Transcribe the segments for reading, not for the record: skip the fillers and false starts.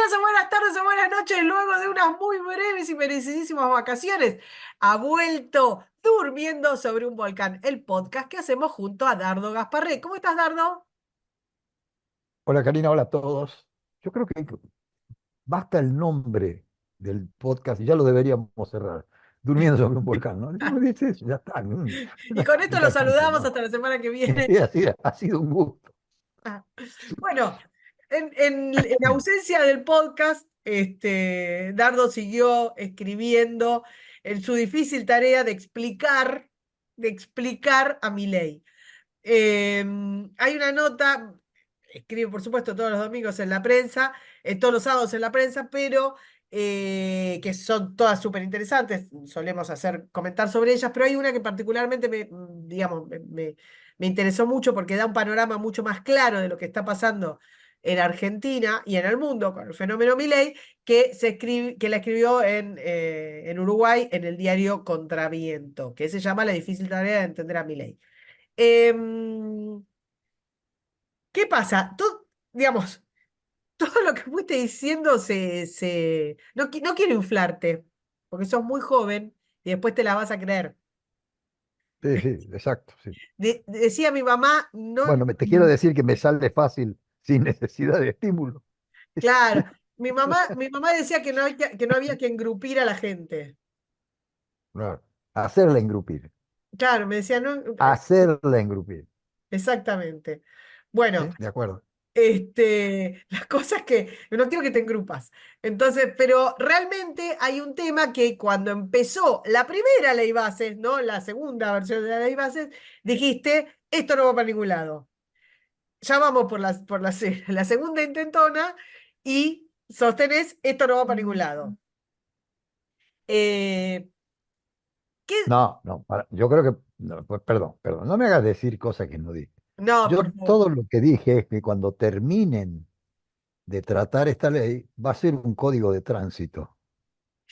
días o buenas tardes o buenas noches luego de unas muy breves y merecidísimas vacaciones. Ha vuelto Durmiendo sobre un volcán, el podcast que hacemos junto a Dardo Gasparré. ¿Cómo estás, Dardo? Hola Karina, hola a todos. Yo creo que basta el nombre del podcast y ya lo deberíamos cerrar. Durmiendo sobre un volcán, ¿no? Uno dice eso, ya está. Y con esto Ya los cansa, saludamos ¿no? hasta la semana que viene. Y así, ha sido un gusto. Bueno, en ausencia del podcast, Dardo siguió escribiendo en su difícil tarea de explicar a Milei. Hay una nota, escribe por supuesto todos los domingos en la prensa, todos los sábados en la prensa, pero que son todas súper interesantes, solemos hacer comentar sobre ellas, pero hay una que particularmente digamos, me interesó mucho porque da un panorama mucho más claro de lo que está pasando en Argentina y en el mundo con el fenómeno Milei, que la escribió en Uruguay en el diario Contraviento, que se llama La difícil tarea de entender a Milei. Em, ¿Qué pasa? Digamos, todo lo que fuiste diciendo no quiero inflarte, porque sos muy joven y después te la vas a creer. Sí, sí, exacto, sí. Decía mi mamá, no, Bueno, te quiero decir que me sale fácil sin necesidad de estímulo. claro, mi mamá decía que no había que engrupir a la gente. Claro, hacerla engrupir, Claro, me decía, no, hacerla engrupir. exactamente. Bueno, ¿Sí? De acuerdo. Las cosas que no quiero que te engrupas. Entonces, pero realmente hay un tema que cuando empezó la primera ley bases, ¿no? La segunda versión de la ley bases, dijiste, esto no va para ningún lado. Ya vamos la segunda intentona y sostenés, esto no va para ningún lado. Eh, ¿Qué? No, no, yo creo que, no, pues, perdón, no me hagas decir cosas que no dije. No, Yo por favor. todo lo que dije es que cuando terminen de tratar esta ley va a ser un código de tránsito,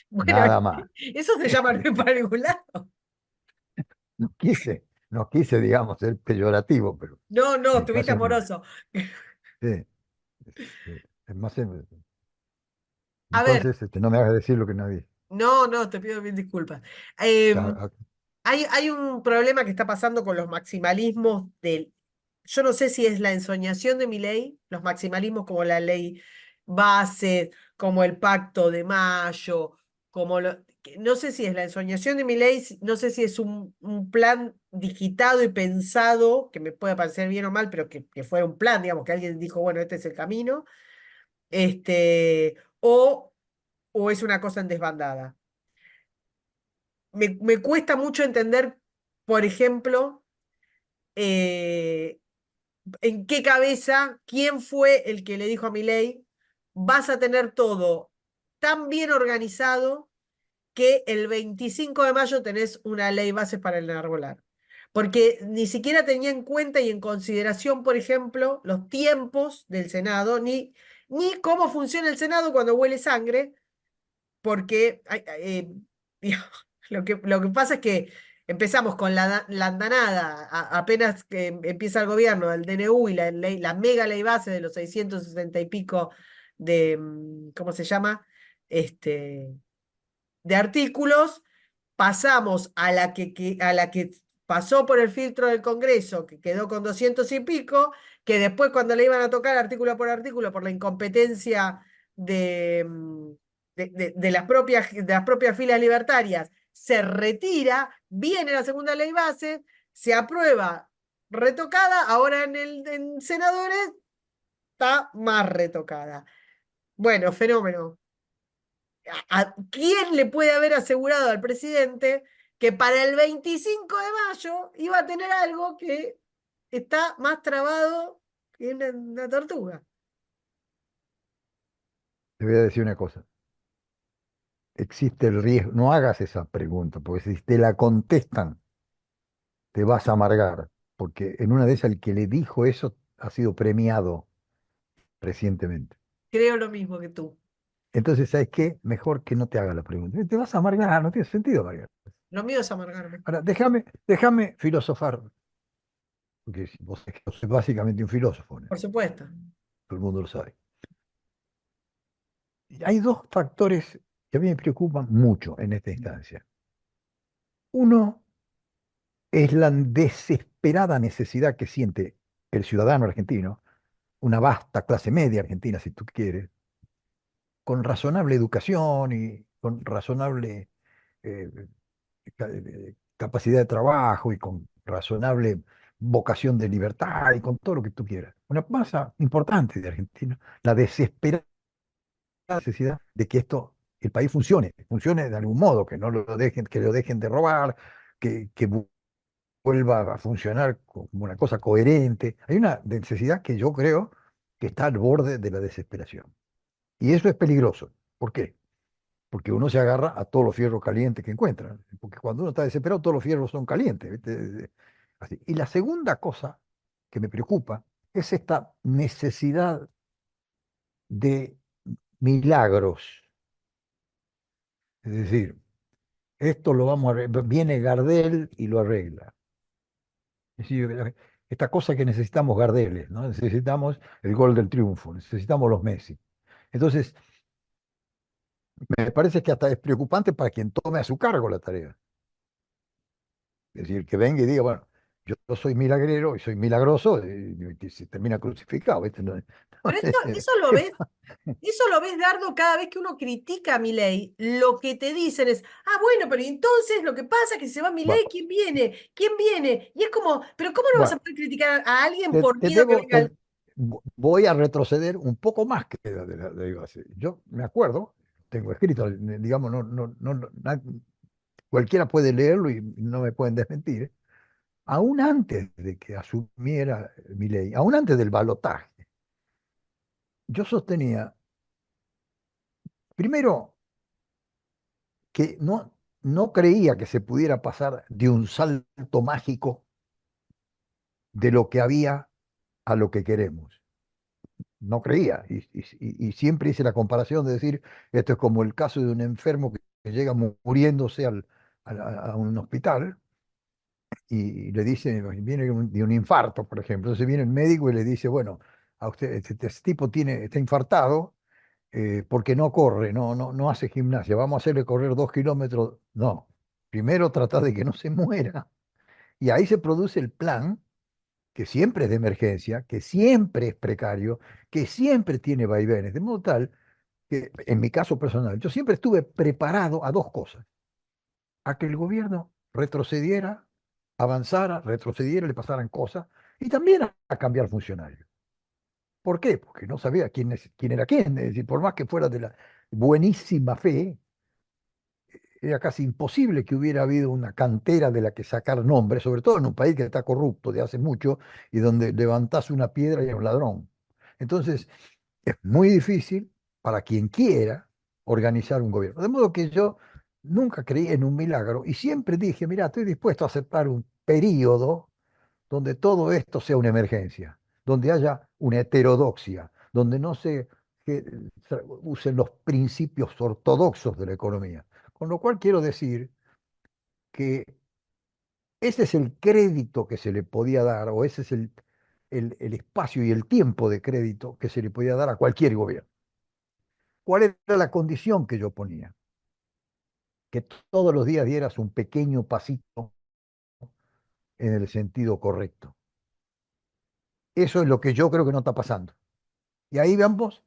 Bueno, nada más. eso se llama no ir para ningún lado. No quise, digamos, ser peyorativo, pero No, no, estuviste casi me... amoroso. Sí, es más, A ver, entonces no me hagas decir lo que no dije. no, no, te pido mil disculpas. Em, Ya, hay un problema que está pasando con los maximalismos del. Yo no sé si es la ensoñación de mi ley, los maximalismos como la ley base, como el Pacto de Mayo, no sé si es la ensoñación de mi ley, no sé si es un plan digitado y pensado, que me puede parecer bien o mal, pero que fuera un plan, digamos, que alguien dijo, bueno, este es el camino, o es una cosa en desbandada. Me cuesta mucho entender, por ejemplo, eh, en qué cabeza, quién fue el que le dijo a Milei, vas a tener todo tan bien organizado que el 25 de mayo tenés una ley base para el enarbolar. Porque ni siquiera tenía en cuenta y en consideración, por ejemplo, los tiempos del Senado, ni cómo funciona el Senado cuando huele sangre, porque digamos, lo que pasa es que empezamos con la andanada, apenas que empieza el gobierno, el DNU y la mega ley base de los 660 y pico ¿cómo se llama? Este, de artículos, pasamos a la que pasó por el filtro del Congreso, que quedó con 200 y pico, que después cuando le iban a tocar artículo por la incompetencia de, mm, de las propias filas libertarias, se retira, viene la segunda ley base, se aprueba retocada, ahora en senadores está más retocada. Bueno, fenómeno. ¿Quién le puede haber asegurado al presidente que para el 25 de mayo iba a tener algo que está más trabado que una tortuga? te voy a decir una cosa. Existe el riesgo, no hagas esa pregunta, porque si te la contestan, te vas a amargar, porque en una de esas el que le dijo eso ha sido premiado recientemente. Creo lo mismo que tú. Entonces, ¿sabes qué? Mejor que no te haga la pregunta. Te vas a amargar, no tiene sentido amargar. Lo mío es amargarme. Ahora, déjame filosofar, porque vos sos básicamente un filósofo, ¿no? Por supuesto. Todo el mundo lo sabe. hay dos factores que a mí me preocupan mucho en esta instancia. Uno es la desesperada necesidad que siente el ciudadano argentino, una vasta clase media argentina, si tú quieres, con razonable educación y con razonable eh, capacidad de trabajo y con razonable vocación de libertad y con todo lo que tú quieras. Una masa importante de argentinos, la desesperada necesidad de que esto, el país funcione de algún modo, que no lo dejen, que lo dejen de robar, que vuelva a funcionar como una cosa coherente. Hay una necesidad que yo creo que está al borde de la desesperación. Y eso es peligroso. ¿Por qué? Porque uno se agarra a todos los fierros calientes que encuentra. Porque cuando uno está desesperado, todos los fierros son calientes. ¿Viste? Así. Y la segunda cosa que me preocupa es esta necesidad de milagros. Es decir, esto lo vamos a viene Gardel y lo arregla. Es decir, esta cosa que necesitamos Gardeles, ¿no? Necesitamos el gol del triunfo, necesitamos los Messi. Entonces, me parece que hasta es preocupante para quien tome a su cargo la tarea. Es decir, que venga y diga, bueno, yo soy milagrero y soy milagroso, y se termina crucificado, ¿viste? No, Pero eso lo ves, Dardo, cada vez que uno critica a Milei, lo que te dicen es, ah, bueno, pero entonces lo que pasa es que si se va Milei, bueno, ¿quién viene? ¿Quién viene? Y es como, pero ¿cómo no vas a bueno, poder criticar a alguien te, por te miedo que debo, venga te- el... voy a retroceder un poco más que digo así. Yo me acuerdo, tengo escrito, digamos, cualquiera puede leerlo y no me pueden desmentir. Aún antes de que asumiera Milei, aún antes del balotaje, yo sostenía, primero, que no creía que se pudiera pasar de un salto mágico de lo que había a lo que queremos. No creía. Y siempre hice la comparación de decir, esto es como el caso de un enfermo que llega muriéndose a un hospital y le dice, viene de un infarto, por ejemplo. Entonces viene el médico y le dice, bueno, a usted, este tipo está infartado porque no corre, no hace gimnasia, vamos a hacerle correr 2 kilómetros. No, primero trata de que no se muera. Y ahí se produce el plan, que siempre es de emergencia, que siempre es precario, que siempre tiene vaivenes, de modo tal que, en mi caso personal, yo siempre estuve preparado a dos cosas: a que el gobierno retrocediera, avanzara, retrocediera, le pasaran cosas, y también a cambiar funcionarios. ¿Por qué? Porque no sabía quién era quién. Es decir, por más que fuera de la buenísima fe, era casi imposible que hubiera habido una cantera de la que sacar nombre, sobre todo en un país que está corrupto de hace mucho y donde levantás una piedra y hay un ladrón. Entonces, es muy difícil para quien quiera organizar un gobierno. De modo que yo nunca creí en un milagro y siempre dije, mira, estoy dispuesto a aceptar un periodo donde todo esto sea una emergencia, donde haya una heterodoxia, donde no se usen los principios ortodoxos de la economía. Con lo cual quiero decir que ese es el crédito que se le podía dar, o ese es el espacio y el tiempo de crédito que se le podía dar a cualquier gobierno. ¿Cuál era la condición que yo ponía? Que todos los días dieras un pequeño pasito en el sentido correcto. Eso es lo que yo creo que no está pasando. Y ahí vamos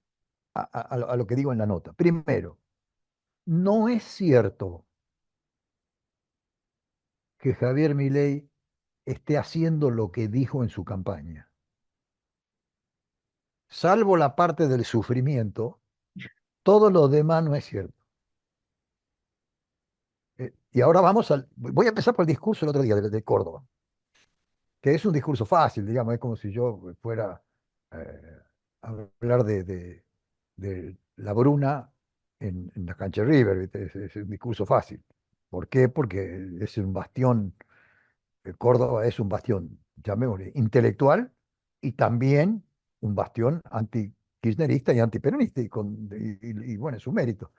a lo que digo en la nota. Primero, no es cierto que Javier Milei esté haciendo lo que dijo en su campaña. Salvo la parte del sufrimiento, todo lo demás no es cierto. Y ahora voy a empezar por el discurso el otro día de Córdoba, que es un discurso fácil, digamos, es como si yo fuera eh, a hablar de la Bruna en la cancha de River, ¿viste? Es un discurso fácil. ¿Por qué? Porque es un bastión, Córdoba es un bastión, llamémosle, intelectual y también un bastión anti-kirchnerista y antiperonista, y bueno, es su mérito.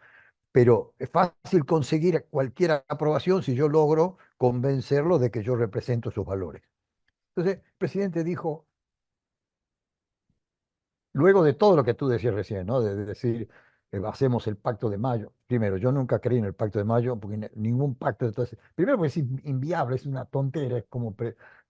Pero es fácil conseguir cualquier aprobación si yo logro convencerlo de que yo represento sus valores. Entonces, el presidente dijo, luego de todo lo que tú decías recién, ¿no? De decir, hacemos el Pacto de Mayo. Primero, yo nunca creí en el Pacto de Mayo, porque ningún pacto, entonces, primero porque es inviable, es una tontera, es como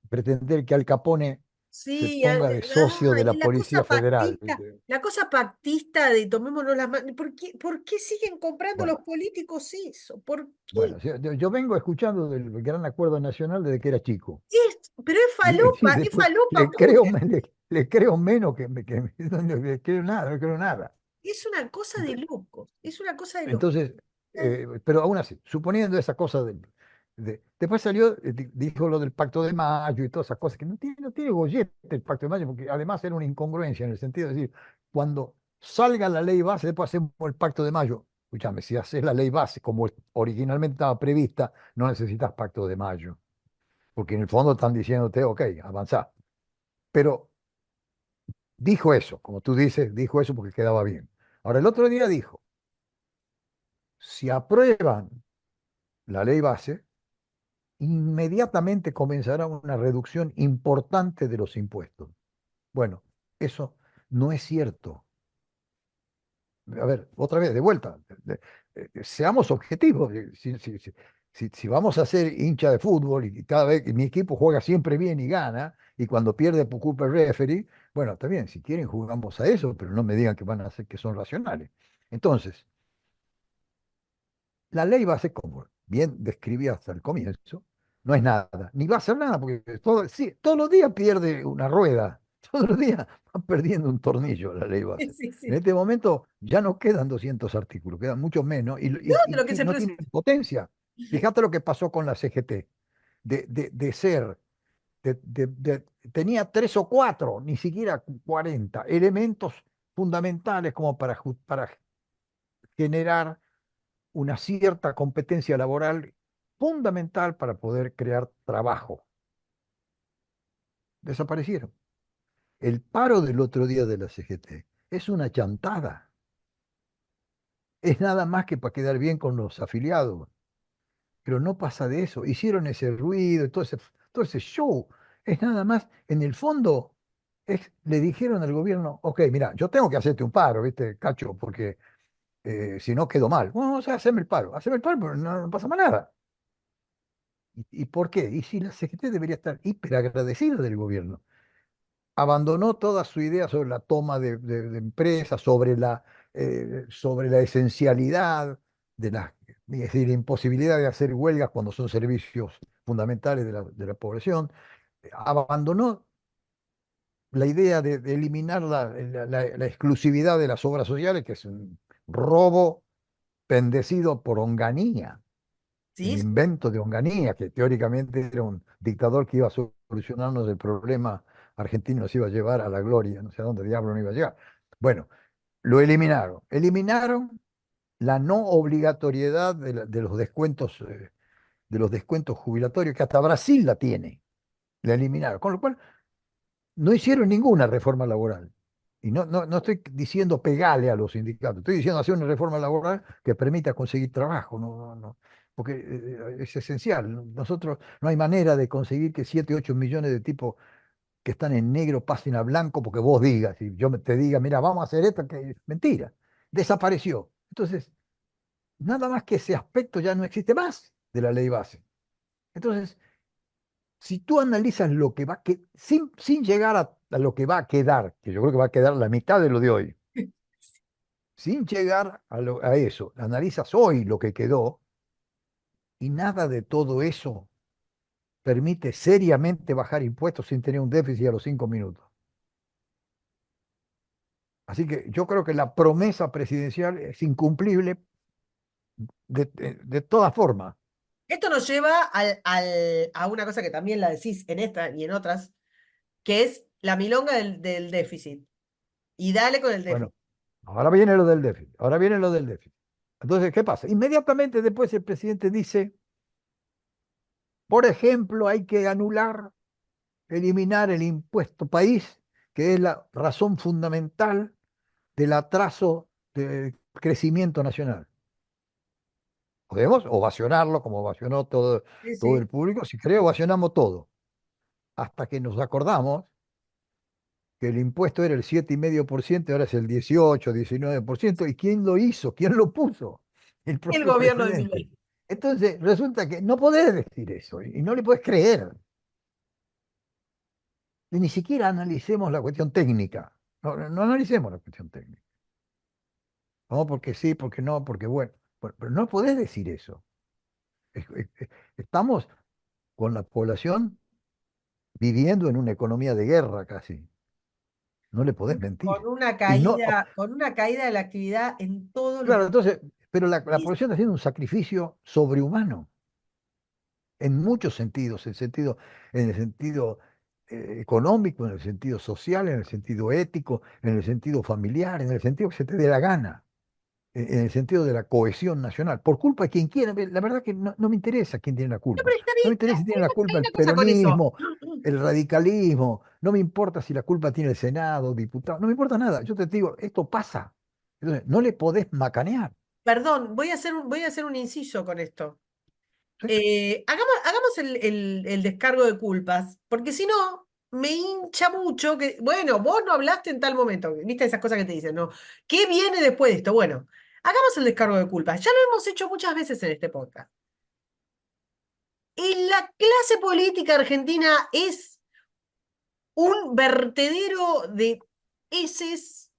pretender que Al Capone se Sí, ponga de socio de la ay, Policía Federal. la cosa pactista de tomémonos las manos. Por qué siguen comprando los Bueno, políticos eso? ¿Por qué? bueno, yo vengo escuchando del Gran Acuerdo Nacional desde que era chico. Pero Sí, es después falopa le creo, pura. le creo menos no le creo nada, no creo nada. Es una cosa de Ent- locos. Es una cosa de locos. Entonces, pero aún así, suponiendo esa cosa después salió, dijo lo del Pacto de Mayo y todas esas cosas, que no tiene gollete el Pacto de Mayo, porque además era una incongruencia en el sentido de decir, cuando salga la ley base, después hacemos el Pacto de Mayo. Escúchame, si haces la ley base como originalmente estaba prevista, no necesitas Pacto de Mayo, porque en el fondo están diciéndote, ok, avanzá. Pero dijo eso, como tú dices, dijo eso porque quedaba bien. Ahora, el otro día dijo, si aprueban la ley base, inmediatamente comenzará una reducción importante de los impuestos. Bueno, eso no es cierto. A ver, otra vez, de vuelta, seamos objetivos. Si vamos a ser hincha de fútbol y cada vez que mi equipo juega siempre bien y gana, y cuando pierde por culpa el referee, bueno, está bien, si quieren jugamos a eso, pero no me digan que van a hacer que son racionales. Entonces, la ley va a ser como bien describí hasta el comienzo, no es nada, ni va a ser nada, porque sí, todos los días pierde una rueda, todos los días van perdiendo un tornillo la ley Sí, base. sí, En sí. este momento ya no quedan 200 artículos, quedan muchos menos No, de lo que se no tienen presenta. potencia. Fíjate lo que pasó con la CGT, de ser, tenía tres o cuatro, ni siquiera 40 elementos fundamentales como para generar una cierta competencia laboral fundamental para poder crear trabajo. Desaparecieron. El paro del otro día de la CGT es una chantada. Es nada más que para quedar bien con los afiliados. Pero no pasa de eso. Hicieron ese ruido y todo ese show. Es nada más, en el fondo, le dijeron al gobierno, ok, mira, yo tengo que hacerte un paro, ¿viste, Cacho? Porque si no quedo mal. Bueno, o sea, haceme el paro, pero no pasa más nada. ¿Y por qué? Y si la CGT debería estar hiper agradecida del gobierno. Abandonó toda su idea sobre la toma de empresas, sobre la esencialidad de es decir, imposibilidad de hacer huelgas cuando son servicios fundamentales de la población. Abandonó la idea de eliminar la exclusividad de las obras sociales, que es un robo bendecido por Onganía, el Sí, sí. invento de Onganía, que teóricamente era un dictador que iba a solucionarnos el problema argentino, nos iba a llevar a la gloria, no sé a dónde diablo no iba a llegar. Bueno, lo eliminaron. Eliminaron la no obligatoriedad de los descuentos jubilatorios, que hasta Brasil la tiene. La eliminaron. Con lo cual, no hicieron ninguna reforma laboral. Y no estoy diciendo pegarle a los sindicatos, estoy diciendo hacer una reforma laboral que permita conseguir trabajo, porque es esencial. Nosotros no hay manera de conseguir que 7 8 millones de tipos que están en negro pasen a blanco porque vos digas, y te diga, mira, vamos a hacer esto, que mentira, desapareció. Entonces, nada más que ese aspecto ya no existe más de la ley base. Entonces, si tú analizas lo que va sin llegar a lo que va a quedar, que yo creo que va a quedar la mitad de lo de hoy, sin llegar a eso, analizas hoy lo que quedó y nada de todo eso permite seriamente bajar impuestos sin tener un déficit a los 5 minutos. Así que yo creo que la promesa presidencial es incumplible de todas formas. Esto nos lleva a una cosa que también la decís en esta y en otras, que es la milonga del déficit. Y dale con el déficit. Bueno, ahora viene lo del déficit, ahora viene lo del déficit. Entonces, ¿qué pasa? Inmediatamente después el presidente dice, por ejemplo, hay que eliminar el impuesto país, que es la razón fundamental del atraso del crecimiento nacional. Podemos ovacionarlo como ovacionó Sí, todo sí. el público. Si creo, ovacionamos todo. Hasta que nos acordamos que el impuesto era el 7,5%, ahora es el 18, 19%. ¿Y quién lo hizo? ¿Quién lo puso? El El propio gobierno de presidente. Milei. Entonces, resulta que no podés decir eso y no le podés creer. Y ni siquiera analicemos la cuestión técnica. No analicemos la cuestión técnica. No, porque sí, porque no, porque bueno. Pero no podés decir eso. Estamos con la población viviendo en una economía de guerra casi. No le podés mentir. Y no, Con una caída de la actividad en todos los claro, entonces, pero la países. población está haciendo un sacrificio sobrehumano en muchos sentidos, en el sentido económico, en el sentido social, en el sentido ético, en el sentido familiar, en el sentido que se te dé la gana, en el sentido de la cohesión nacional, por culpa de quien quiera. La verdad que no me interesa quién tiene la No, culpa. pero está No me bien, interesa si tiene la hay culpa el una cosa con eso. peronismo, el radicalismo, no me importa si la culpa tiene el Senado, diputado, no me importa nada. Yo te digo, esto pasa. Entonces, no le podés macanear. Perdón, voy a hacer un inciso con esto. ¿Sí? Hagamos el descargo de culpas, porque si no, me hincha mucho que, bueno, vos no hablaste en tal momento, viste esas cosas que te dicen, ¿no? ¿Qué viene después de esto? Bueno, hagamos el descargo de culpas. Ya lo hemos hecho muchas veces en este podcast. Y la clase política argentina es un vertedero de heces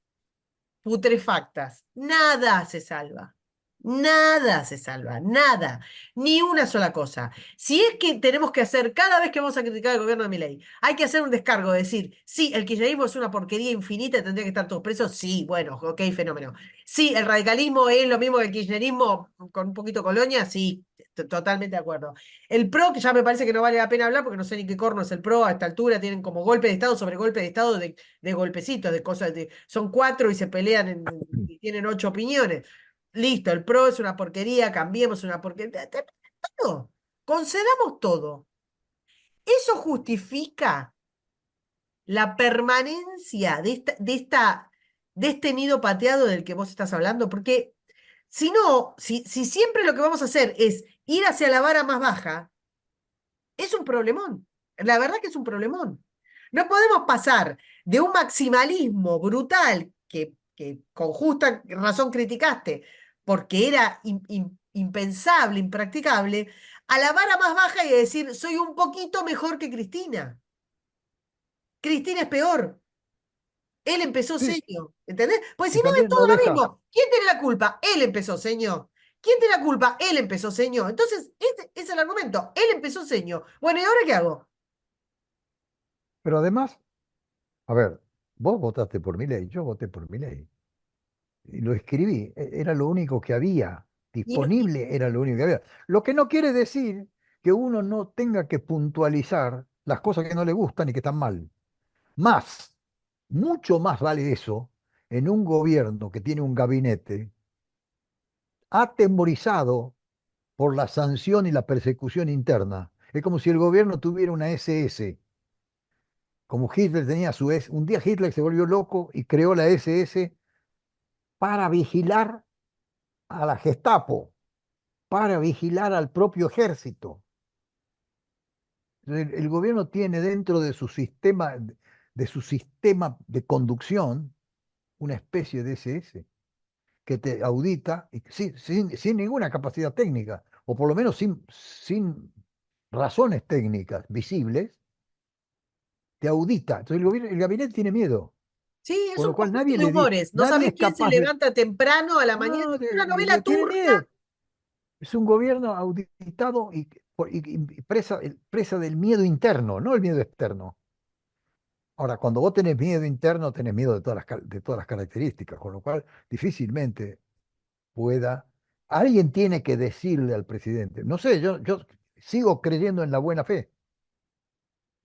putrefactas. Nada se salva. Nada se salva, nada, ni una sola cosa. Si es que tenemos que hacer, cada vez que vamos a criticar el gobierno de Milei, hay que hacer un descargo, decir, sí, el kirchnerismo es una porquería infinita y tendría que estar todos presos, sí, bueno, ok, fenómeno. Sí, el radicalismo es lo mismo que el kirchnerismo con un poquito de colonia, sí, totalmente de acuerdo. El PRO, que ya me parece que no vale la pena hablar porque no sé ni qué corno es el PRO a esta altura, tienen como golpe de Estado sobre golpe de Estado de golpecitos, de cosas, son cuatro y se pelean y tienen ocho opiniones. Listo, el PRO es una porquería, cambiemos una porquería. Todo. Concedamos todo. ¿Eso justifica la permanencia de este nido pateado del que vos estás hablando? Porque si no, si siempre lo que vamos a hacer es ir hacia la vara más baja, es un problemón. La verdad que es un problemón. No podemos pasar de un maximalismo brutal que con justa razón criticaste, porque era impensable, impracticable, a la vara más baja y decir, soy un poquito mejor que Cristina. Cristina es peor. Él empezó Sí, señor, ¿entendés? Pues si y no es también todo no lo deja. mismo. ¿Quién tiene la culpa? Él empezó señor. ¿Quién tiene la culpa? Él empezó señor. Entonces, ese es el argumento. Él empezó señor. Bueno, ¿y ahora qué hago? Pero además, a ver, vos votaste por mi ley, yo voté por mi ley. Y lo escribí, era lo único que había, Y no- y- disponible era lo único que había. Lo que no quiere decir que uno no tenga que puntualizar las cosas que no le gustan y que están mal. Más, mucho más vale eso en un gobierno que tiene un gabinete atemorizado por la sanción y la persecución interna. Es como si el gobierno tuviera una SS, como Hitler tenía su S. Un día Hitler se volvió loco y creó la SS para vigilar a la Gestapo, para vigilar al propio ejército. El gobierno tiene dentro de su sistema de conducción una especie de SS que te audita y sin ninguna capacidad técnica, o por lo menos sin razones técnicas visibles, te audita. Entonces el gabinete tiene miedo, sí, es con un lo cual conjunto de humores. No nadie sabés es quién se capaz de... levanta temprano a la mañana. No, Es una novela tiene turca. miedo. Es un gobierno auditado y presa del miedo interno, no el miedo externo. Ahora, cuando vos tenés miedo interno, tenés miedo de todas las características, con lo cual difícilmente pueda... Alguien tiene que decirle al presidente, no sé, yo sigo creyendo en la buena fe,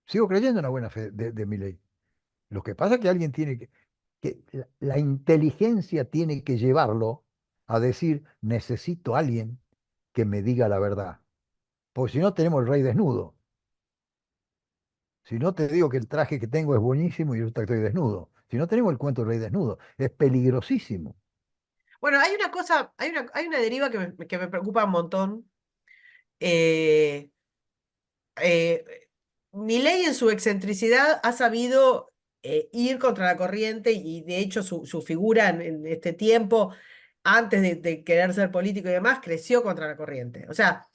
sigo creyendo en la buena fe de Milei. Lo que pasa es que alguien tiene que la inteligencia tiene que llevarlo a decir, necesito a alguien que me diga la verdad, porque si no tenemos el rey desnudo. Si no te digo que el traje que tengo es buenísimo y resulta que estoy desnudo. Si no tenemos el cuento del rey desnudo, es peligrosísimo. Bueno, hay una cosa, hay una deriva que me preocupa un montón. Eh, eh, Milei en su excentricidad ha sabido ir contra la corriente y de hecho su figura en este tiempo, antes de querer ser político y demás, creció contra la corriente. O sea,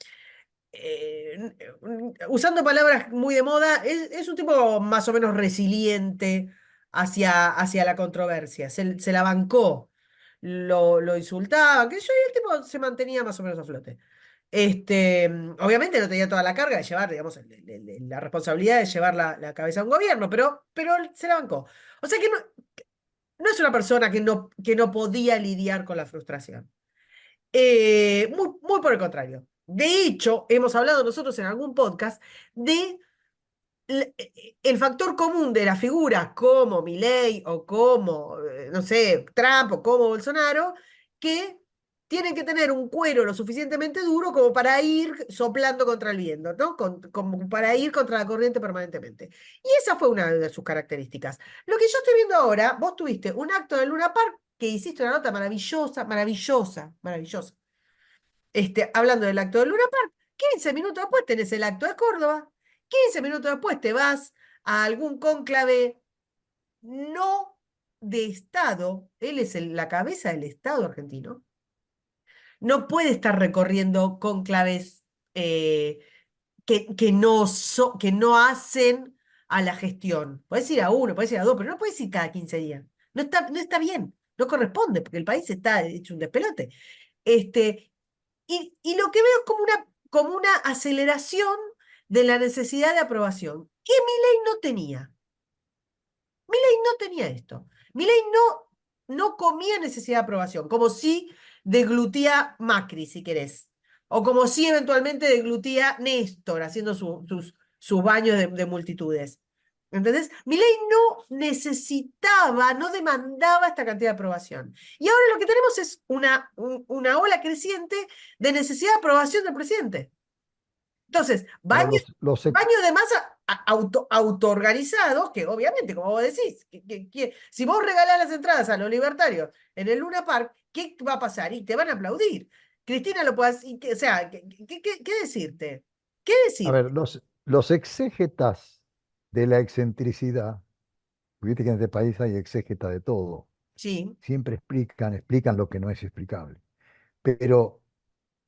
usando palabras muy de moda, es un tipo más o menos resiliente hacia la controversia. Se la bancó, lo insultaba, qué sé yo, y el tipo se mantenía más o menos a flote. Obviamente no tenía toda la carga de llevar, digamos, la responsabilidad de llevar la cabeza a un gobierno, pero se la bancó. O sea que no es una persona que no podía lidiar con la frustración. Muy por el contrario. De hecho, hemos hablado nosotros en algún podcast de el factor común de las figuras como Milei o como, no sé, Trump o como Bolsonaro, que tienen que tener un cuero lo suficientemente duro como para ir soplando contra el viento, ¿no? Como para ir contra la corriente permanentemente. Y esa fue una de sus características. Lo que yo estoy viendo ahora, vos tuviste un acto de Luna Park que hiciste una nota maravillosa, maravillosa, maravillosa, hablando del acto de Luna Park. 15 minutos después tenés el acto de Córdoba. 15 minutos después te vas a algún cónclave no de Estado. Él es la cabeza del Estado argentino. No puede estar recorriendo cónclaves eh, que no hacen a la gestión. Puedes ir a uno, puedes ir a dos, pero no puedes ir cada 15 días. No está bien, no corresponde, porque el país está hecho un despelote. Este, y lo que veo es como una aceleración de la necesidad de aprobación, que Milei no tenía. Milei no tenía esto. Milei no comía necesidad de aprobación, como si deglutía Macri, si querés. O como si eventualmente deglutía Néstor, haciendo sus baños de multitudes. ¿Entendés? Milei no necesitaba, no demandaba esta cantidad de aprobación. Y ahora lo que tenemos es una ola creciente de necesidad de aprobación del presidente. Entonces, Pero baño de masa autoorganizados, que obviamente, como vos decís, si vos regalás las entradas a los libertarios en el Luna Park, ¿qué va a pasar? Y te van a aplaudir. Cristina lo puede hacer, o sea, ¿qué decirte? ¿Qué a ver, decirte? los exégetas de la excentricidad, viste que en este país hay exégeta de todo, Sí. siempre explican lo que no es explicable. Pero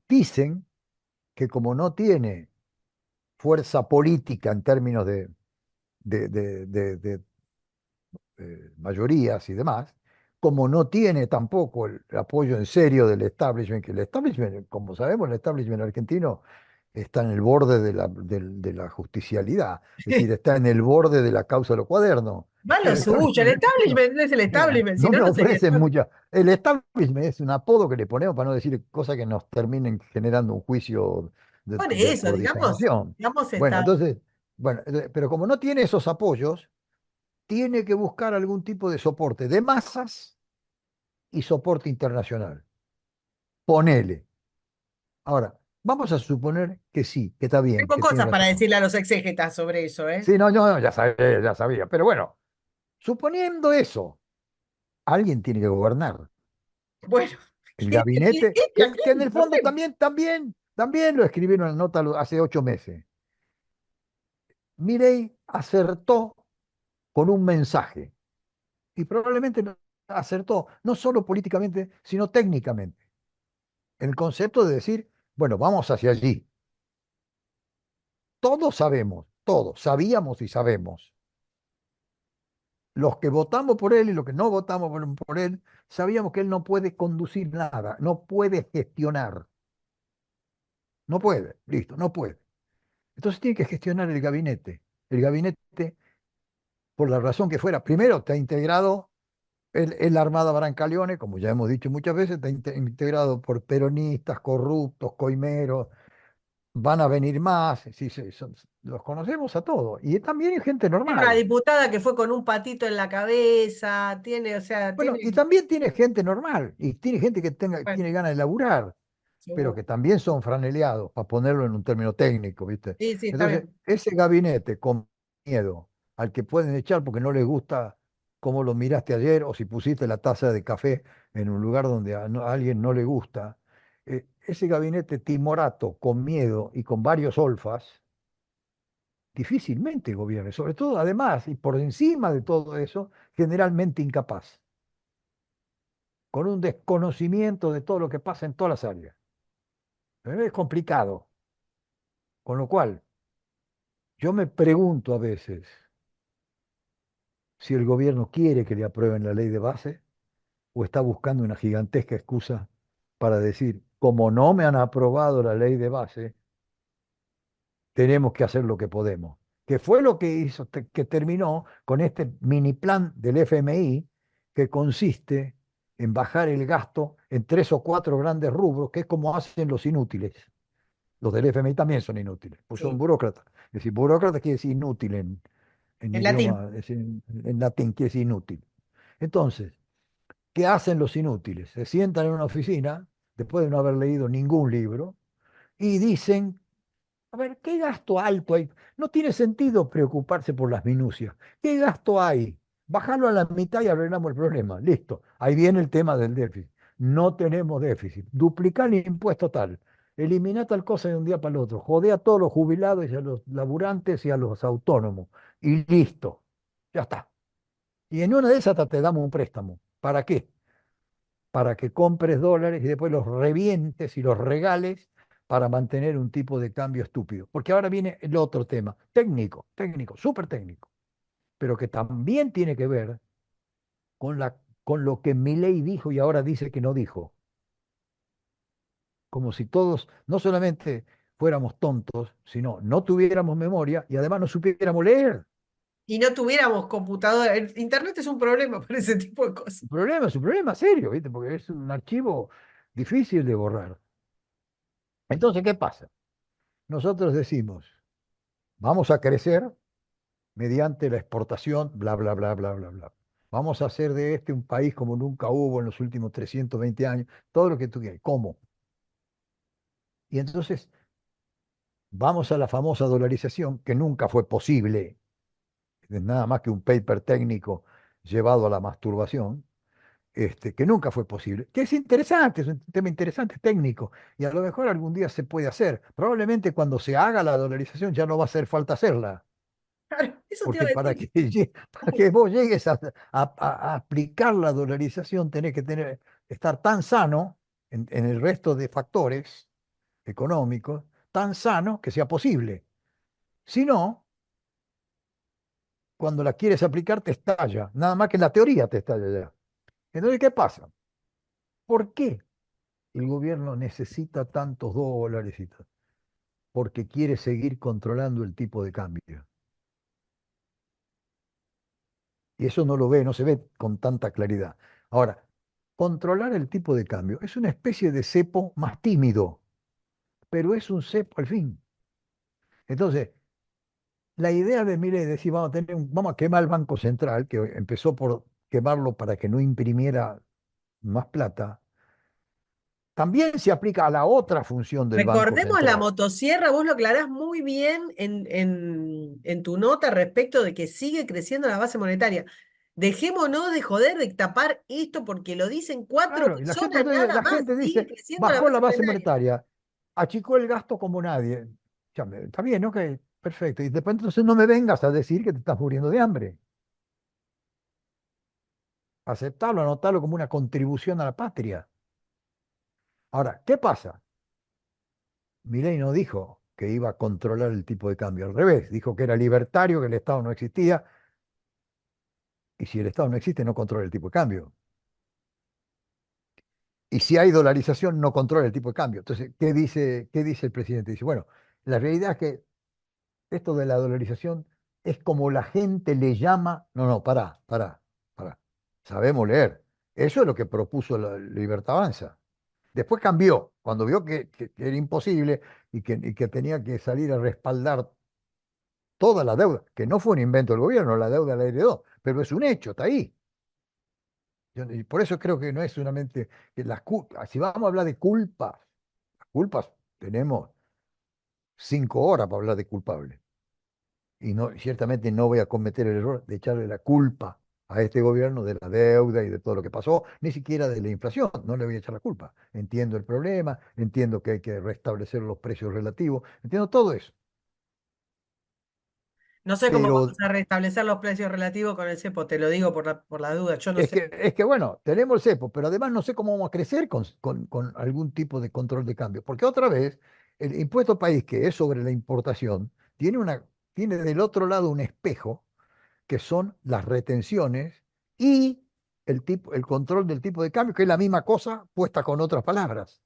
dicen que como no tiene fuerza política en términos de mayorías y demás, como no tiene tampoco el apoyo en serio del establishment, que el establishment, como sabemos, el establishment argentino está en el borde de la justicialidad, es decir, está en el borde de la causa de los cuadernos. Va lo El suyo, el establishment argentino establishment es el establishment, si no no, me no sería ofrece establishment. mucha. El establishment es un apodo que le ponemos para no decir cosas que nos terminen generando un juicio Por eso, por difamación. digamos Bueno, está. entonces, bueno, pero como no tiene esos apoyos, tiene que buscar algún tipo de soporte de masas y soporte internacional. Ponele. Ahora, vamos a suponer que sí, que está bien, Tengo que tiene cosas para razón. decirle a los exégetas sobre eso, ¿eh? Sí, no, no, ya sabía. Pero bueno, suponiendo eso, alguien tiene que gobernar. Bueno, El es gabinete, que en el el fondo problema. también lo escribieron en nota hace 8 meses. Milei acertó con un mensaje y probablemente acertó no solo políticamente, sino técnicamente. El concepto de decir, bueno, vamos hacia allí. Todos sabemos, todos sabíamos y sabemos. Los que votamos por él y los que no votamos por él, sabíamos que él no puede conducir nada, no puede gestionar. No puede, listo, no puede. Entonces tiene que gestionar el gabinete. El gabinete, por la razón que fuera, primero está integrado en la Armada Brancaleone, como ya hemos dicho muchas veces, está integrado por peronistas, corruptos, coimeros, van a venir más, sí, sí, los conocemos a todos. Y también hay gente Tiene una normal. diputada que fue con un patito en la cabeza, o sea, Bueno, y tiene, también tiene gente normal, y tiene gente que bueno, tiene ganas de laburar, pero seguro. que también son franeleados, para ponerlo en un término técnico, ¿viste? Sí, sí, está Entonces, bien. ese gabinete con miedo al que pueden echar porque no les gusta cómo lo miraste ayer o si pusiste la taza de café en un lugar donde a alguien no le gusta, ese gabinete timorato con miedo y con varios olfas, difícilmente gobierne, sobre todo además y por encima de todo eso, generalmente incapaz, con un desconocimiento de todo lo que pasa en todas las áreas. Es complicado, con lo cual yo me pregunto a veces si el gobierno quiere que le aprueben la ley de base o está buscando una gigantesca excusa para decir, como no me han aprobado la ley de base, tenemos que hacer lo que podemos. Que fue lo que hizo, que terminó con este mini plan del FMI, que consiste en bajar el gasto en tres o cuatro grandes rubros, que es como hacen los inútiles. Los del FMI también son inútiles, pues son Sí, burócratas. Es decir, burócrata quiere decir inútil en en latín. idioma, es decir, en latín quiere decir inútil. Entonces, ¿qué hacen los inútiles? Se sientan en una oficina, después de no haber leído ningún libro, y dicen, a ver, ¿qué gasto alto hay? No tiene sentido preocuparse por las minucias. ¿Qué gasto hay? Bájalo a la mitad y arreglamos el problema. Listo. Ahí viene el tema del déficit. No tenemos déficit. Duplicar el impuesto tal. Eliminar tal cosa de un día para el otro. Jode a todos los jubilados y a los laburantes y a los autónomos. Y listo. Ya está. Y en una de esas hasta te damos un préstamo. ¿Para qué? Para que compres dólares y después los revientes y los regales para mantener un tipo de cambio estúpido. Porque ahora viene el otro tema, técnico, técnico, súper técnico, pero que también tiene que ver con lo que Milei dijo y ahora dice que no dijo. Como si todos no solamente fuéramos tontos, sino no tuviéramos memoria y además no supiéramos leer. Y no tuviéramos computadora. Internet es un problema para ese tipo de cosas. Es un problema serio, ¿viste? Porque es un archivo difícil de borrar. Entonces, ¿qué pasa? Nosotros decimos, vamos a crecer mediante la exportación, bla, bla, bla, bla, bla, bla. Vamos a hacer de este un país como nunca hubo en los últimos 320 años, todo lo que tú quieras. ¿Cómo? Y entonces vamos a la famosa dolarización, que nunca fue posible, es nada más que un paper técnico llevado a la masturbación, que nunca fue posible, que es interesante, es un tema interesante técnico, y a lo mejor algún día se puede hacer. Probablemente cuando se haga la dolarización ya no va a hacer falta hacerla. Claro, eso te iba Porque a decir. para que vos llegues a aplicar la dolarización, tenés que estar tan sano en el resto de factores económicos, tan sano que sea posible. Si no, cuando la quieres aplicar te estalla, nada más que en la teoría te estalla ya. Entonces, ¿qué pasa? ¿Por qué el gobierno necesita tantos dólares y tal? Porque quiere seguir controlando el tipo de cambio. Y eso no lo ve, no se ve con tanta claridad. Ahora, controlar el tipo de cambio es una especie de cepo más tímido, pero es un cepo al fin. Entonces, la idea de Milei es decir, vamos a quemar el Banco Central, que empezó por quemarlo para que no imprimiera más plata, también se aplica a la otra función del Banco Recordemos la Central. motosierra, vos lo aclarás muy bien en tu nota respecto de que sigue creciendo la base monetaria. Dejémonos de joder, de tapar esto porque lo dicen cuatro Claro, y personas nada la más. gente Sigue dice, creciendo la bajó la base base monetaria. monetaria, achicó el gasto como nadie. Ya está bien, ok, perfecto. Y después entonces no me vengas a decir que te estás muriendo de hambre. Aceptarlo, anotarlo como una contribución a la patria. Ahora, ¿qué pasa? Milei no dijo que iba a controlar el tipo de cambio, al revés, dijo que era libertario, que el Estado no existía, y si el Estado no existe, no controla el tipo de cambio. Y si hay dolarización, no controla el tipo de cambio. Entonces, qué dice el presidente? Dice, bueno, la realidad es que esto de la dolarización es como la gente le llama. No, no, pará. Sabemos leer. Eso es lo que propuso la Libertad Avanza. Después cambió, cuando vio que era imposible y que tenía que salir a respaldar toda la deuda, que no fue un invento del gobierno, la deuda la heredó, pero es un hecho, está ahí. Y por eso creo que no es solamente que las culpas. Si vamos a hablar de culpas, las culpas tenemos 5 horas para hablar de culpables. Y no, ciertamente no voy a cometer el error de echarle la culpa a este gobierno de la deuda y de todo lo que pasó, ni siquiera de la inflación, no le voy a echar la culpa. Entiendo el problema, entiendo que hay que restablecer los precios relativos, entiendo todo eso. No sé cómo vamos pero a restablecer los precios relativos con el cepo, te lo digo por la duda, yo no sé. es que bueno, tenemos el cepo, pero además no sé cómo vamos a crecer con algún tipo de control de cambio. Porque otra vez, el impuesto país, que es sobre la importación, tiene del otro lado un espejo, que son las retenciones y el control del tipo de cambio, que es la misma cosa puesta con otras palabras.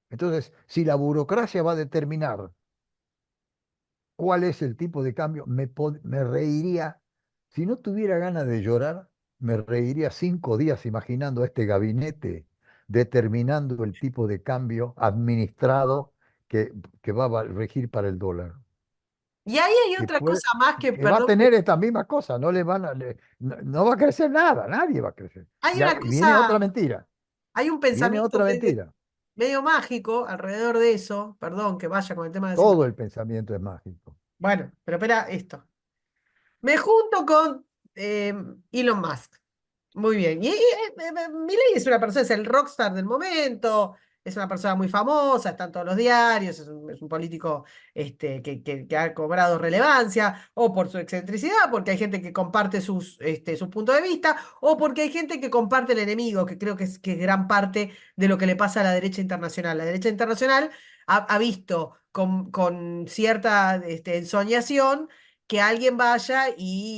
Entonces, si la burocracia va a determinar cuál es el tipo de cambio, me reiría, si no tuviera ganas de llorar, me reiría 5 días imaginando a este gabinete determinando el tipo de cambio administrado que, que va a regir para el dólar. Y ahí hay Que, otra puede, cosa más que, que va a perdón, tener esta misma cosa, no le van a, no, no va a crecer nada, nadie va a crecer. hay una Y viene otra cosa, mentira, hay un viene pensamiento otra mentira. medio mágico alrededor de eso, perdón que vaya con el tema de las Todo el inversiones. pensamiento es mágico. Bueno, pero espera esto. Me junto con Elon Musk. Muy bien. Milei es una persona, es el rockstar del momento, es una persona muy famosa, está en todos los diarios, es un político que ha cobrado relevancia, o por su excentricidad, porque hay gente que comparte sus puntos de vista, o porque hay gente que comparte el enemigo, que creo que es gran parte de lo que le pasa a la derecha internacional. La derecha internacional ha visto con cierta ensoñación que alguien vaya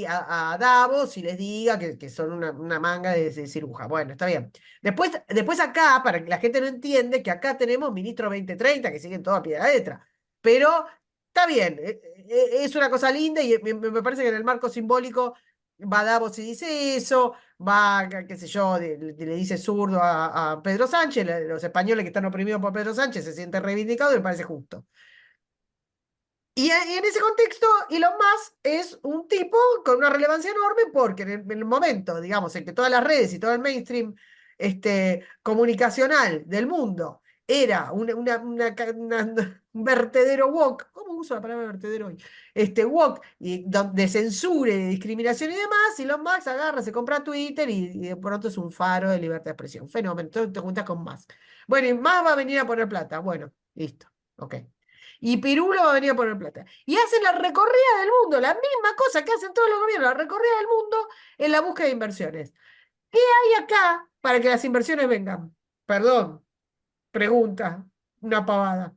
a Davos y les diga que son una manga de ciruja. Bueno, está bien. Después acá, para que la gente no entiende, que acá tenemos ministro 2030 que siguen todo a pie de la letra. Pero está bien, es una cosa linda y me parece que en el marco simbólico va Davos y dice eso, va, qué sé yo, le dice zurdo a Pedro Sánchez, los españoles que están oprimidos por Pedro Sánchez se sienten reivindicados y me parece justo. Y en ese contexto, Elon Musk es un tipo con una relevancia enorme porque en el momento, digamos, en que todas las redes y todo el mainstream comunicacional del mundo era un vertedero woke, ¿cómo uso la palabra vertedero hoy? Woke, de censura y de discriminación y demás, Elon Musk agarra, se compra Twitter y de pronto es un faro de libertad de expresión. Fenómeno, entonces te juntas con Musk. Bueno, y Musk va a venir a poner plata. Bueno, listo, ok. Y Pirulo va a venir a poner plata. Y hacen la recorrida del mundo, la misma cosa que hacen todos los gobiernos, la recorrida del mundo en la búsqueda de inversiones. ¿Qué hay acá para que las inversiones vengan? Perdón, pregunta, una pavada.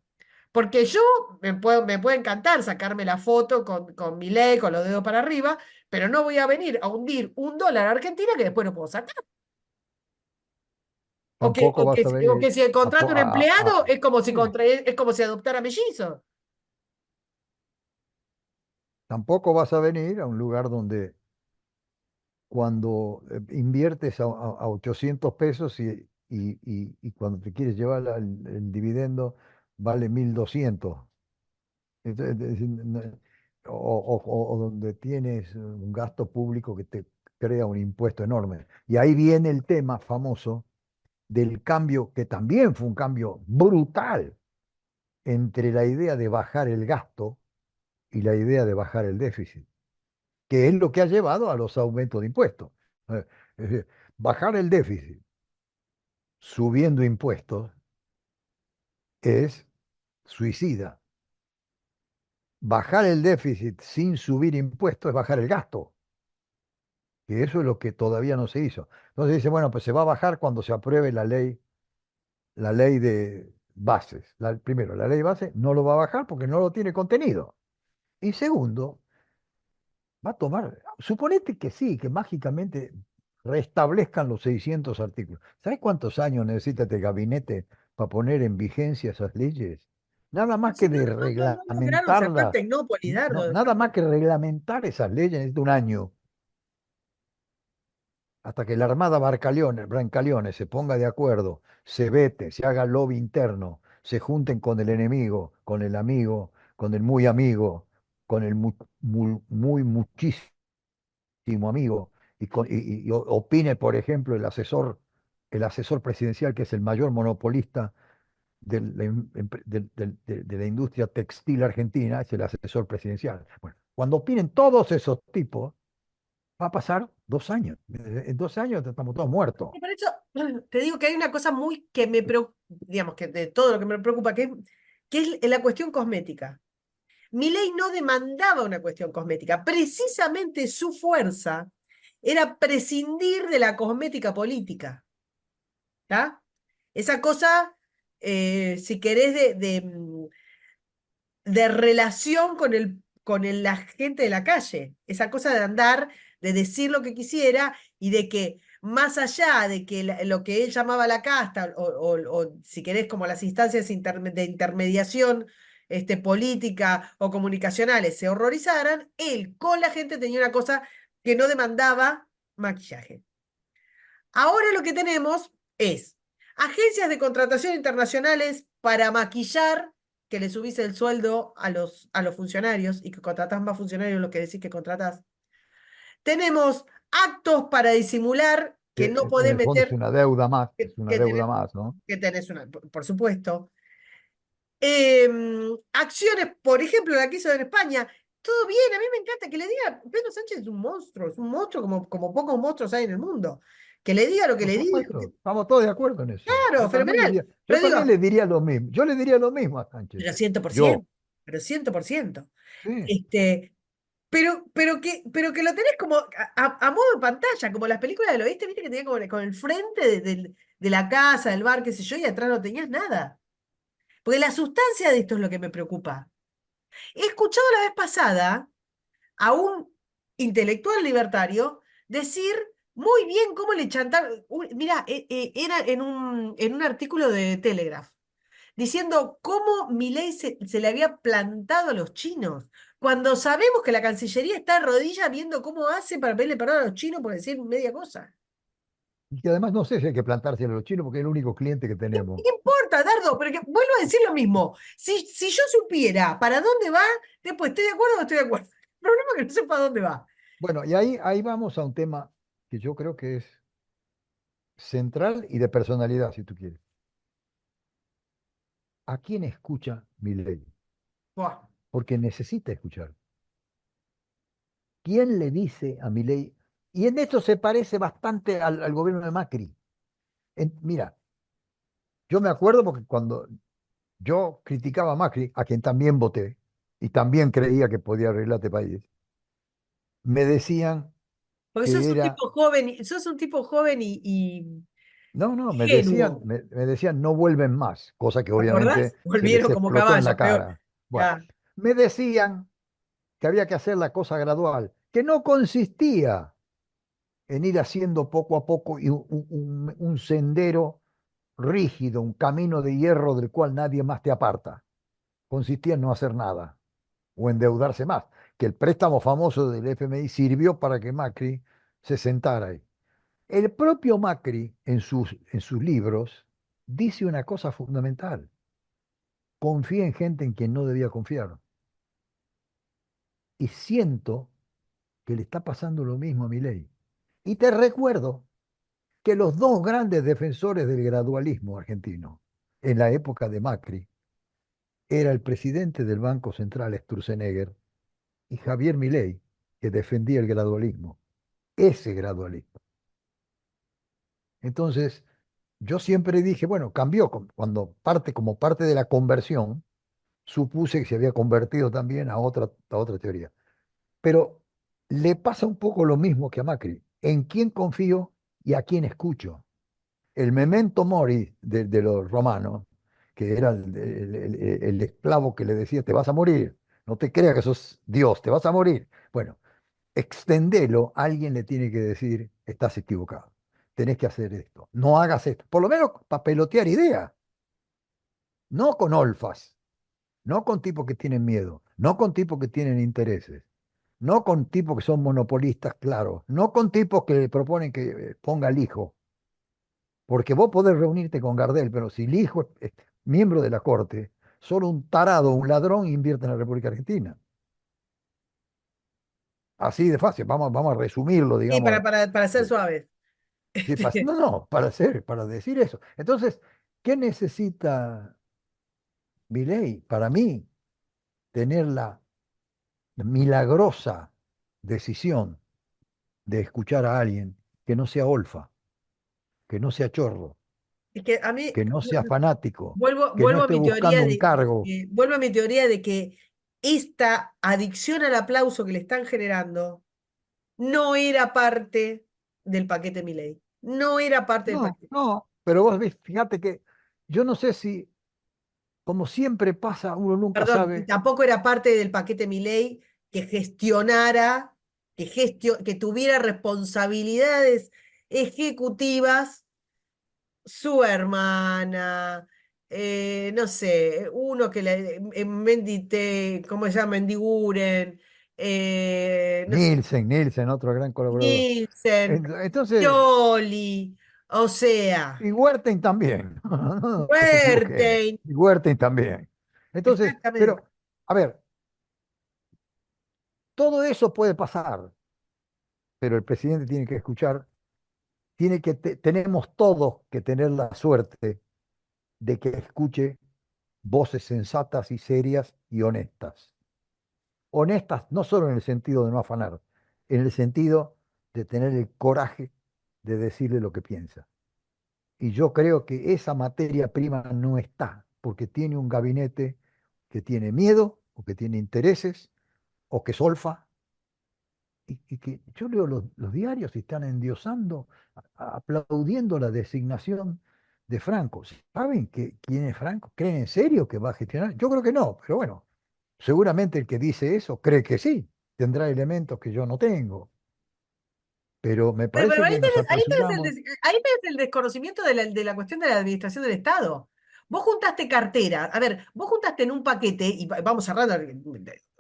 Porque yo me puede encantar sacarme la foto con mi ley, con los dedos para arriba, pero no voy a venir a hundir $1 a Argentina que después no puedo sacar. O que, o Tampoco que, vas a o que venir si contrato un empleado es como si, sí, es como si adoptara mellizos. tampoco vas a venir a un lugar donde cuando inviertes a 800 pesos y cuando te quieres llevar el dividendo vale 1.200. Es decir, o donde tienes un gasto público que te crea un impuesto enorme. Y ahí viene el tema famoso del cambio, que también fue un cambio brutal entre la idea de bajar el gasto y la idea de bajar el déficit, que es lo que ha llevado a los aumentos de impuestos. Es decir, bajar el déficit subiendo impuestos es suicida. Bajar el déficit sin subir impuestos es bajar el gasto, que eso es lo que todavía no se hizo. Entonces dice, bueno, pues se va a bajar cuando se apruebe la ley de bases. Primero, la ley de bases no lo va a bajar porque no lo tiene contenido. Y segundo, va a tomar, suponete que sí, que mágicamente restablezcan los 600 artículos. ¿Sabes cuántos años necesita este gabinete para poner en vigencia esas leyes? Nada más Si que no, de no lograron sacar reglamentarlas, Tecnópolis, no, Dardo, nada más dejate. que reglamentar esas leyes necesita un año, hasta que la Armada Brancaleone se ponga de acuerdo, se vete, se haga lobby interno, se junten con el enemigo, con el amigo, con el muy amigo, con el muy muchísimo amigo opine, por ejemplo, el asesor presidencial, que es el mayor monopolista de la industria textil argentina, es el asesor presidencial. Bueno, cuando opinen todos esos tipos, va a pasar 2 años. En 2 años estamos todos muertos. Y por eso te digo que hay una cosa muy que me preocupa, digamos, que de todo lo que me preocupa, que es la cuestión cosmética. Milei no demandaba una cuestión cosmética. Precisamente su fuerza era prescindir de la cosmética política. ¿Tá? Esa cosa, si querés, de relación la gente de la calle. Esa cosa de andar, de decir lo que quisiera y de que más allá de que lo que él llamaba la casta, o si querés, como las instancias de intermediación política o comunicacionales se horrorizaran, él con la gente tenía una cosa que no demandaba maquillaje. Ahora lo que tenemos es agencias de contratación internacionales para maquillar que le subís el sueldo a los funcionarios y que contratás más funcionarios de lo que decís que contratás. Tenemos actos para disimular que no En podés el fondo es meter, una deuda más, es que, una que deuda tenés, más, ¿no? que tenés una, por supuesto. Acciones, por ejemplo, la que hizo en España. Todo bien, a mí me encanta que le diga, Pedro Sánchez es un monstruo como pocos monstruos hay en el mundo. Que le diga lo que Por le diga. supuesto, estamos todos de acuerdo en eso. Claro, fenomenal. Yo Pero también digo, le diría lo mismo. Yo le diría lo mismo a Sánchez. pero 100%, Yo, pero 100%. sí. Este, pero que lo tenés como a modo de pantalla, como las películas del oeste, viste que tenía como con el frente de la casa, del bar, qué sé yo, y atrás no tenías nada. Porque la sustancia de esto es lo que me preocupa. He escuchado la vez pasada a un intelectual libertario decir muy bien cómo le chantaron. Mira, era en un artículo de Telegraph diciendo cómo Milei se le había plantado a los chinos, cuando sabemos que la Cancillería está de rodillas viendo cómo hace para pedirle perdón a los chinos por decir media cosa. Y que además no sé si hay que plantarse a los chinos porque es el único cliente que ¿Qué, tenemos. qué importa, Dardo? Pero que, vuelvo a decir lo mismo. Si yo supiera para dónde va, después estoy de acuerdo o no estoy de acuerdo. El problema es que no sé para dónde va. Bueno, y ahí vamos a un tema que yo creo que es central y de personalidad, si tú quieres. ¿A quién escucha Milei? Buah. Porque necesita escuchar. ¿Quién le dice a Milei? Y en esto se parece bastante al gobierno de Macri. Mira, yo me acuerdo porque cuando yo criticaba a Macri, a quien también voté, y también creía que podía arreglar este país, me decían Porque que sos un era, tipo joven, sos un tipo joven y no, no, ingenuo. me decían no vuelven más, cosa que ¿Te acordás? obviamente se les Volvieron como explotó en la caballos, peor. cara. Bueno, Ya. me decían que había que hacer la cosa gradual, que no consistía en ir haciendo poco a poco y un sendero rígido, un camino de hierro del cual nadie más te aparta. Consistía en no hacer nada o endeudarse más, que el préstamo famoso del FMI sirvió para que Macri se sentara ahí. El propio Macri, en sus libros, dice una cosa fundamental. Confía en gente en quien no debía confiar. Y siento que le está pasando lo mismo a Milei. Y te recuerdo que los dos grandes defensores del gradualismo argentino en la época de Macri era el presidente del Banco Central, Sturzenegger, y Javier Milei, que defendía el gradualismo, ese gradualismo. Entonces, yo siempre dije, bueno, cambió cuando como parte de la conversión, supuse que se había convertido también a otra teoría. Pero le pasa un poco lo mismo que a Macri. ¿En quién confío y a quién escucho? El memento mori de los romanos, que era el esclavo que le decía, te vas a morir, no te creas que sos Dios, te vas a morir. Bueno, extendelo, alguien le tiene que decir, estás equivocado, tenés que hacer esto, no hagas esto, por lo menos para pelotear ideas, no con olfas, no con tipos que tienen miedo, no con tipos que tienen intereses, no con tipos que son monopolistas, claro, no con tipos que proponen que ponga el hijo, porque vos podés reunirte con Gardel, pero si el hijo es miembro de la corte, solo un tarado, un ladrón invierte en la República Argentina. Así de fácil, vamos a resumirlo, Sí, para, digamos. para, para ser de- suaves. Sí, no, no, para decir eso. Entonces, ¿qué necesita Milei? Para mí, tener la milagrosa decisión de escuchar a alguien que no sea olfa, que no sea chorro, Es que a mí, que no sea fanático, vuelvo, que no vuelvo a esté mi teoría buscando un cargo. vuelvo a mi teoría de que esta adicción al aplauso que le están generando no era parte del paquete Milei. No era parte del No, paquete. no, pero vos ves, fíjate que yo no sé si, como siempre pasa, uno nunca Perdón, y sabe, tampoco era parte del paquete Milei que gestionara, que tuviera responsabilidades ejecutivas su hermana, no sé, uno que le, Mendite, ¿cómo se llama? Mendiguren, no sé, Nielsen, otro gran colaborador. Nielsen, Entonces, Scioli, o sea, y Wertheim también, no te equivoqué, Wertheim, y Wertheim también. Entonces, exactamente. pero, a ver, todo eso puede pasar, pero el presidente tiene que escuchar, tenemos todos que tener la suerte de que escuche voces sensatas y serias y honestas. Honestas no solo en el sentido de no afanar, en el sentido de tener el coraje de decirle lo que piensa. Y yo creo que esa materia prima no está, porque tiene un gabinete que tiene miedo, o que tiene intereses, o que solfa, y que yo leo los diarios y están endiosando, aplaudiendo la designación de Franco. ¿Saben quién es Franco? ¿Creen en serio que va a gestionar? Yo creo que no, pero bueno, seguramente el que dice eso cree que sí, tendrá elementos que yo no tengo, pero me Pero parece que nos apresuramos. ahí tenés el desconocimiento de la cuestión de la administración del Estado. Vos juntaste cartera, a ver, vos juntaste en un paquete, y vamos cerrando,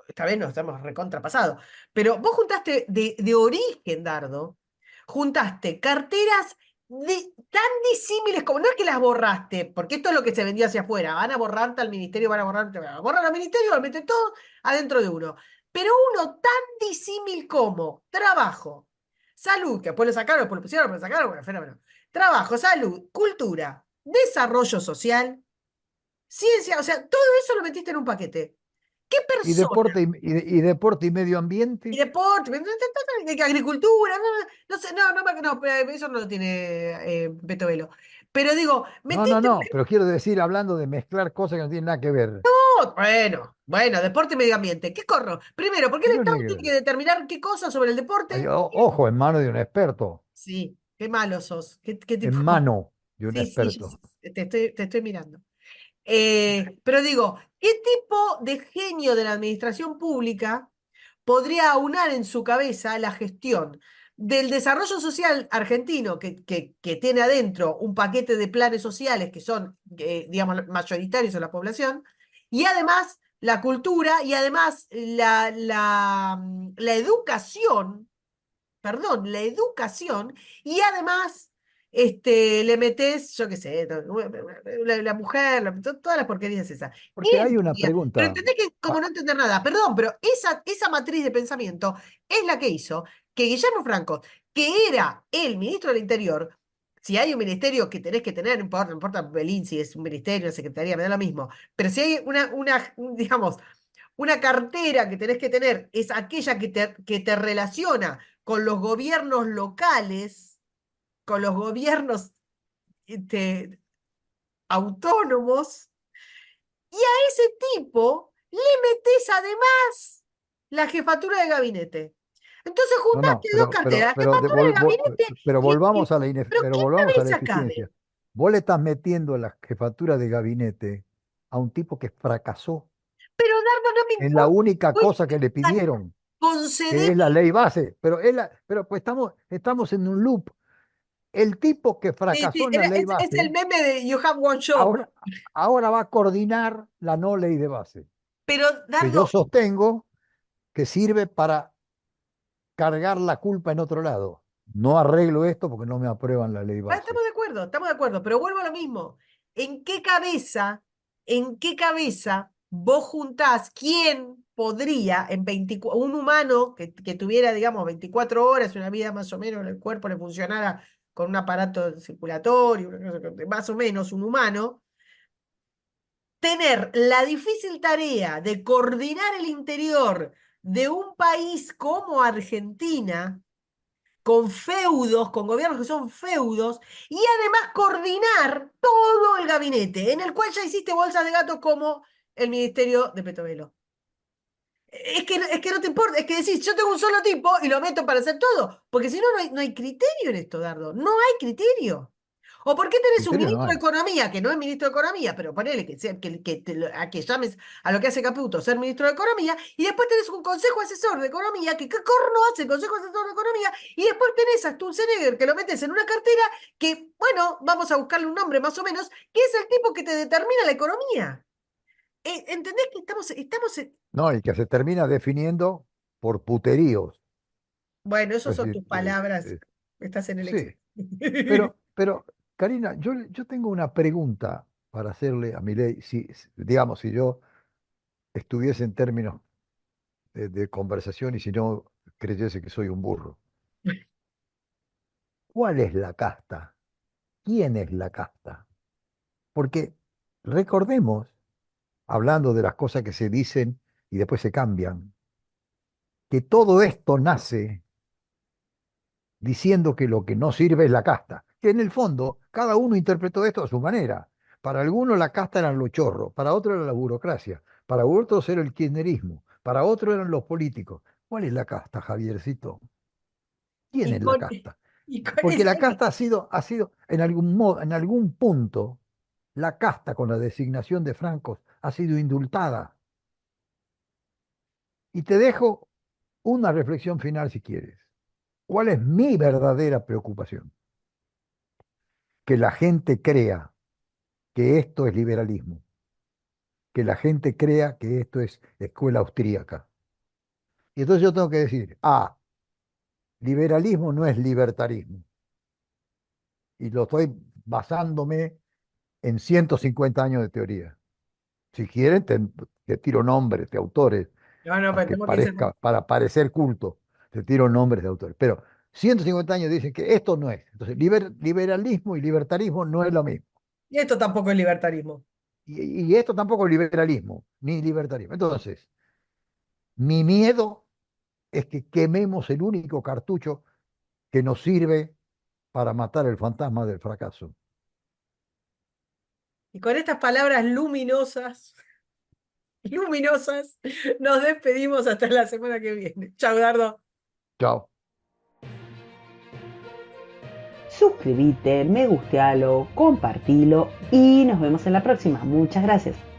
esta vez nos estamos recontrapasados, pero vos juntaste de origen, Dardo, juntaste carteras tan disímiles como, no es que las borraste, porque esto es lo que se vendía hacia afuera, van a borrarte al ministerio, van a borrarte, borran al ministerio, lo meten todo adentro de uno. Pero uno tan disímil como trabajo. Salud, que después lo sacaron, después lo pusieron, después lo sacaron, bueno, fenómeno. Trabajo, salud, cultura, desarrollo social, ciencia, o sea, todo eso lo metiste en un paquete. ¿Qué Y persona? deporte y deporte y medio Y ambiente. deporte, agricultura, no sé, no, pero eso no lo tiene Beto Velo. Pero digo, No, no, metiste, no, pero quiero decir, hablando de mezclar cosas que no tienen nada que ver. bueno, deporte y medio ambiente. ¿Qué corro? Primero, ¿por qué el Pero Estado tiene que negro, determinar qué cosas sobre el deporte? ojo, en mano de un experto, Sí, qué malo sos, qué en tipo. mano de un Sí, sí, experto. te estoy mirando. Pero digo, ¿qué tipo de genio de la administración pública podría aunar en su cabeza la gestión del desarrollo social argentino, que tiene adentro un paquete de planes sociales que son, digamos, mayoritarios en la población, y además la cultura y además la educación, perdón, la educación, y además le metes, yo qué sé, la mujer, todas las porquerías esas. Porque ¿Quién hay una podría? Pero pregunta. entendés que como Ah, no entender nada, perdón, pero esa matriz de pensamiento es la que hizo que Guillermo Franco, que era el ministro del Interior, si hay un ministerio que tenés que tener, no importa Belín, si es un ministerio, una secretaría, me da lo mismo, pero si hay digamos, una cartera que tenés que tener es aquella que te relaciona con los gobiernos locales, con los gobiernos este, autónomos, y a ese tipo le metés además la jefatura de gabinete. Entonces no, no, juntaste dos carteras, la jefatura de gabinete pero volvamos a ¿pero pero qué volvamos a la cabeza cabe? eficiencia. Vos le estás metiendo la jefatura de gabinete a un tipo que fracasó Pero Dardo, no me en la importa. única Voy cosa que le a pidieron, que conceder. es la ley base. Pero, pero pues estamos en un loop. El tipo que Sí, sí, fracasó en la ley es el base, meme de You Have One Shot. ahora, ahora va a coordinar la no ley de base, Pero, que yo Dardo, sostengo que sirve para cargar la culpa en otro lado. No arreglo esto porque no me aprueban la ley base. estamos de acuerdo, pero vuelvo a lo mismo. ¿En qué cabeza, en qué cabeza vos juntás quién podría, un humano que tuviera, digamos, 24 horas, una vida más o menos, el cuerpo le funcionara con un aparato circulatorio, una cosa más o menos un humano, tener la difícil tarea de coordinar el interior de un país como Argentina? Con feudos, con gobiernos que son feudos, y además coordinar todo el gabinete, en el cual ya hiciste bolsas de gato como el Ministerio de Petovelo. Es que no te importa, es que decís, yo tengo un solo tipo y lo meto para hacer todo, porque si no, no hay criterio en esto, Dardo, no hay criterio. ¿O por qué tenés un Criterio no ministro de hay. Economía, que no es ministro de Economía, pero ponele que, a que llames a lo que hace Caputo ser ministro de Economía, y después tenés un consejo asesor de Economía, que qué corno hace el consejo asesor de Economía, y después tenés a Sturzenegger, que lo metes en una cartera, que, bueno, vamos a buscarle un nombre más o menos, que es el tipo que te determina la economía. ¿Entendés que estamos. No, y que se termina definiendo por puteríos. Bueno, esas Es son decir, tus palabras. Estás en el sí, exilio. pero, Karina, yo tengo una pregunta para hacerle a Milei. Digamos, si yo estuviese en términos de conversación y si no creyese que soy un burro. ¿Cuál es la casta? ¿Quién es la casta? Porque recordemos, hablando de las cosas que se dicen y después se cambian, que todo esto nace diciendo que lo que no sirve es la casta, que en el fondo cada uno interpretó esto a su manera. Para algunos la casta eran los chorros, para otros era la burocracia, para otros era el kirchnerismo, para otros eran los políticos. ¿Cuál es la casta, Javiercito? ¿Quién Y es la con, casta? y con Porque eso, la casta ha sido en algún modo, en algún punto, la casta con la designación de francos ha sido indultada. Y te dejo una reflexión final si quieres. ¿Cuál es mi verdadera preocupación? Que la gente crea que esto es liberalismo, que la gente crea que esto es escuela austríaca. Y entonces yo tengo que decir, liberalismo no es libertarismo. Y lo estoy basándome en 150 años de teoría. Si quieren, te tiro nombres de autores no, no, pero tengo que irse. para parecer culto, te tiro nombres de autores. Pero 150 años dicen que esto no es. Entonces, liberalismo y libertarismo no es lo mismo. Y esto tampoco es libertarismo. Y esto tampoco es liberalismo, ni libertarismo. Entonces, mi miedo es que quememos el único cartucho que nos sirve para matar el fantasma del fracaso. Y con estas palabras luminosas, luminosas, nos despedimos hasta la semana que viene. Chau, Dardo. Chao. Suscríbete, me gustealo, compartilo y nos vemos en la próxima. Muchas gracias.